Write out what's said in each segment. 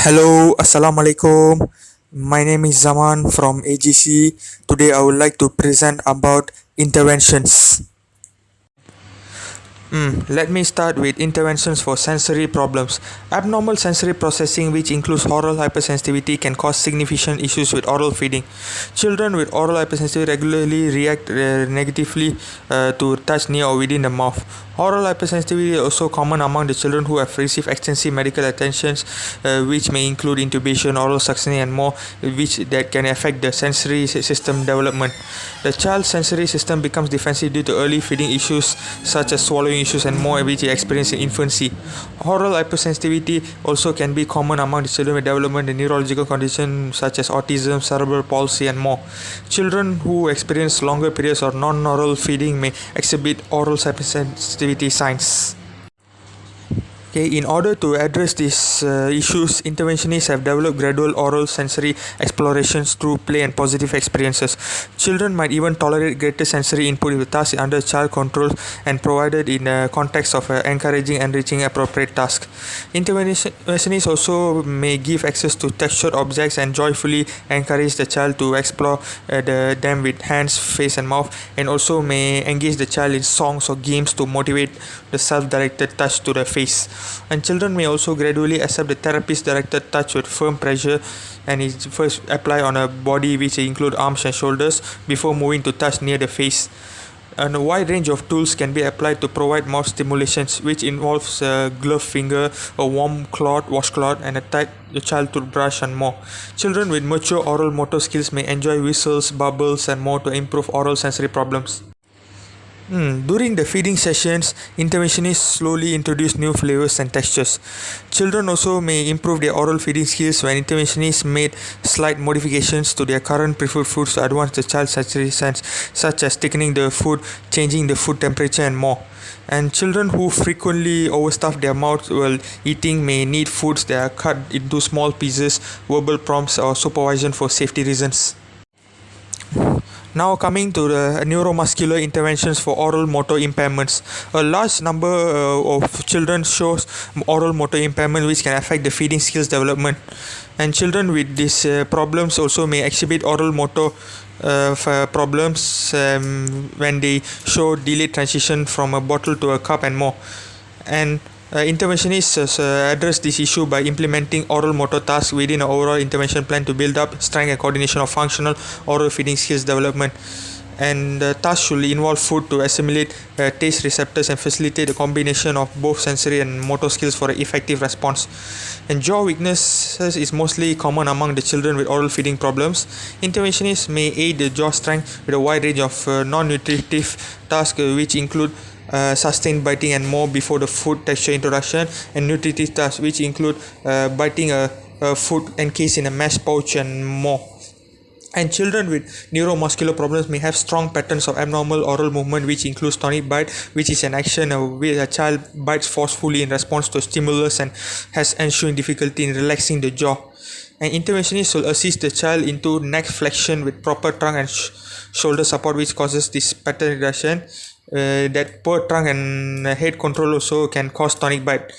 Hello, Assalamualaikum. My name is Zaman from AGC. Today I would like to present about interventions. Let me start with interventions for sensory problems. Abnormal sensory processing, which includes oral hypersensitivity, can cause significant issues with oral feeding. Children with oral hypersensitivity regularly react negatively to touch near or within the mouth. Oral hypersensitivity is also common among the children who have received extensive medical attentions, which may include intubation, oral suctioning, and more, which that can affect the sensory system development. The child's sensory system becomes defensive due to early feeding issues such as swallowing issues and more which they experience in infancy. Oral hypersensitivity also can be common among the children with development and neurological conditions such as autism, cerebral palsy, and more. Children who experience longer periods of non-oral feeding may exhibit oral hypersensitivity signs. Okay, in order to address these issues, interventionists have developed gradual oral sensory explorations through play and positive experiences. Children might even tolerate greater sensory input if the task is under child control and provided in the context of encouraging and enriching appropriate tasks. Interventionists also may give access to textured objects and joyfully encourage the child to explore them with hands, face, and mouth, and also may engage the child in songs or games to motivate the self-directed touch to the face. And children may also gradually accept the therapist directed touch with firm pressure and is first applied on a body which include arms and shoulders before moving to touch near the face. And a wide range of tools can be applied to provide mouth stimulations, which involves a glove finger, a warm cloth, washcloth, and a tight child toothbrush and more. Children with mature oral motor skills may enjoy whistles, bubbles, and more to improve oral sensory problems. During the feeding sessions, interventionists slowly introduce new flavors and textures. Children also may improve their oral feeding skills when interventionists made slight modifications to their current preferred foods to advance the child's sensory sense, such as thickening the food, changing the food temperature, and more. And children who frequently overstuff their mouths while eating may need foods that are cut into small pieces, verbal prompts, or supervision for safety reasons. Now coming to the neuromuscular interventions for oral motor impairments. A large number of children shows oral motor impairment which can affect the feeding skills development. And children with these problems also may exhibit oral motor problems when they show delayed transition from a bottle to a cup and more. And interventionists address this issue by implementing oral motor tasks within an overall intervention plan to build up strength and coordination of functional oral feeding skills development. And the task should involve food to assimilate taste receptors and facilitate the combination of both sensory and motor skills for an effective response. And jaw weaknesses is mostly common among the children with oral feeding problems. Interventionists may aid the jaw strength with a wide range of non-nutritive tasks which include sustained biting and more before the food texture introduction, and nutritive tasks which include biting a food encased in a mesh pouch and more. And children with neuromuscular problems may have strong patterns of abnormal oral movement which includes tonic bite, which is an action where a child bites forcefully in response to stimulus and has ensuing difficulty in relaxing the jaw. And interventionists will assist the child into neck flexion with proper trunk and shoulder support, which causes this pattern reduction. That poor trunk and head control also can cause tonic bite.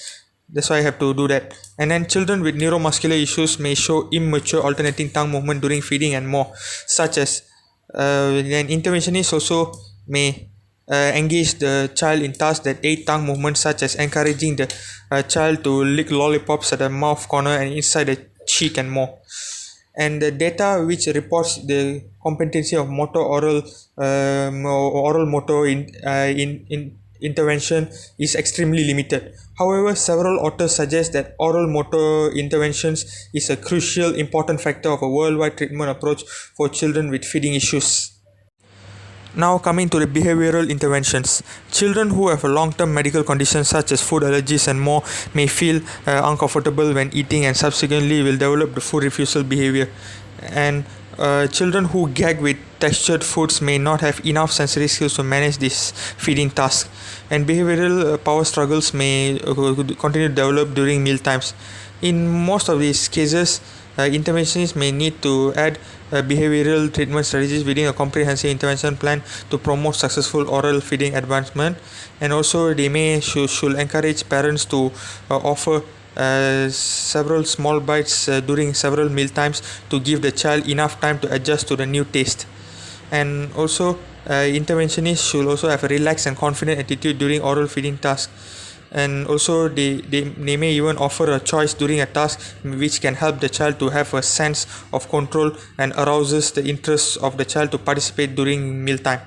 That's why I have to do that. And then children with neuromuscular issues may show immature alternating tongue movement during feeding and more, such as an interventionist also may engage the child in tasks that aid tongue movement, such as encouraging the child to lick lollipops at the mouth corner and inside the cheek and more. And the data which reports the competency of motor oral motor intervention is extremely limited. However, several authors suggest that oral motor interventions is a crucial important factor of a worldwide treatment approach for children with feeding issues. Now coming to the behavioral interventions. Children who have a long-term medical conditions such as food allergies and more may feel uncomfortable when eating and subsequently will develop the food refusal behavior. And children who gag with textured foods may not have enough sensory skills to manage this feeding task. And behavioral power struggles may continue to develop during meal times. In most of these cases, interventionists may need to add behavioral treatment strategies within a comprehensive intervention plan to promote successful oral feeding advancement. And also they may should encourage parents to offer several small bites during several meal times to give the child enough time to adjust to the new taste. And also, interventionists should also have a relaxed and confident attitude during oral feeding tasks. And also, they may even offer a choice during a task which can help the child to have a sense of control and arouses the interest of the child to participate during mealtime.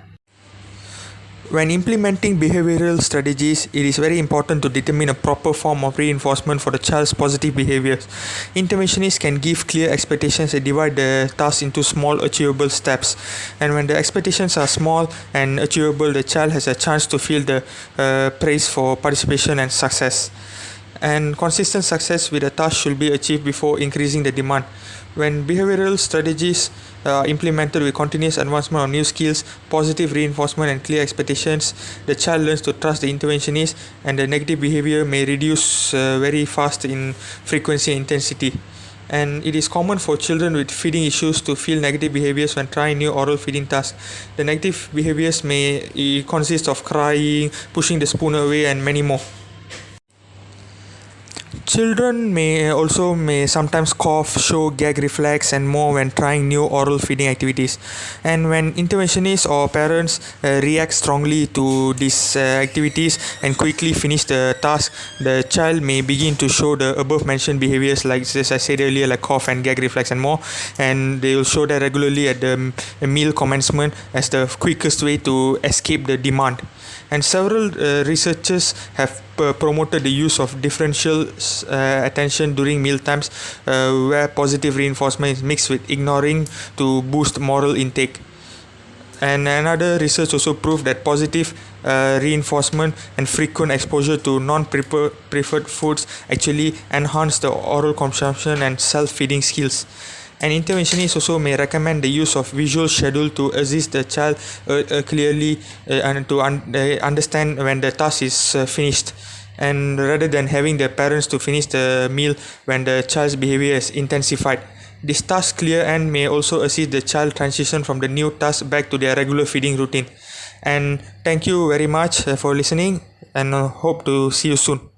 When implementing behavioral strategies, it is very important to determine a proper form of reinforcement for the child's positive behaviors. Interventionists can give clear expectations and divide the task into small, achievable steps. And when the expectations are small and achievable, the child has a chance to feel the praise for participation and success. And consistent success with a task should be achieved before increasing the demand. When behavioral strategies are implemented with continuous advancement of new skills, positive reinforcement, and clear expectations, the child learns to trust the interventionist, and the negative behavior may reduce very fast in frequency and intensity. And it is common for children with feeding issues to feel negative behaviors when trying new oral feeding tasks. The negative behaviors may consist of crying, pushing the spoon away, and many more. Children may sometimes cough, show gag reflex, and more when trying new oral feeding activities. And when interventionists or parents react strongly to these activities and quickly finish the task, the child may begin to show the above mentioned behaviors, like as I said earlier, like cough and gag reflex and more. And they will show that regularly at the meal commencement as the quickest way to escape the demand. And several researchers have promoted the use of differential attention during meal times, where positive reinforcement is mixed with ignoring to boost moral intake. And another research also proved that positive reinforcement and frequent exposure to non-preferred foods actually enhance the oral consumption and self-feeding skills. An interventionist also may recommend the use of visual schedule to assist the child clearly and to understand when the task is finished, and rather than having the parents to finish the meal when the child's behavior is intensified. This task clear end may also assist the child transition from the new task back to their regular feeding routine. And thank you very much for listening, and hope to see you soon.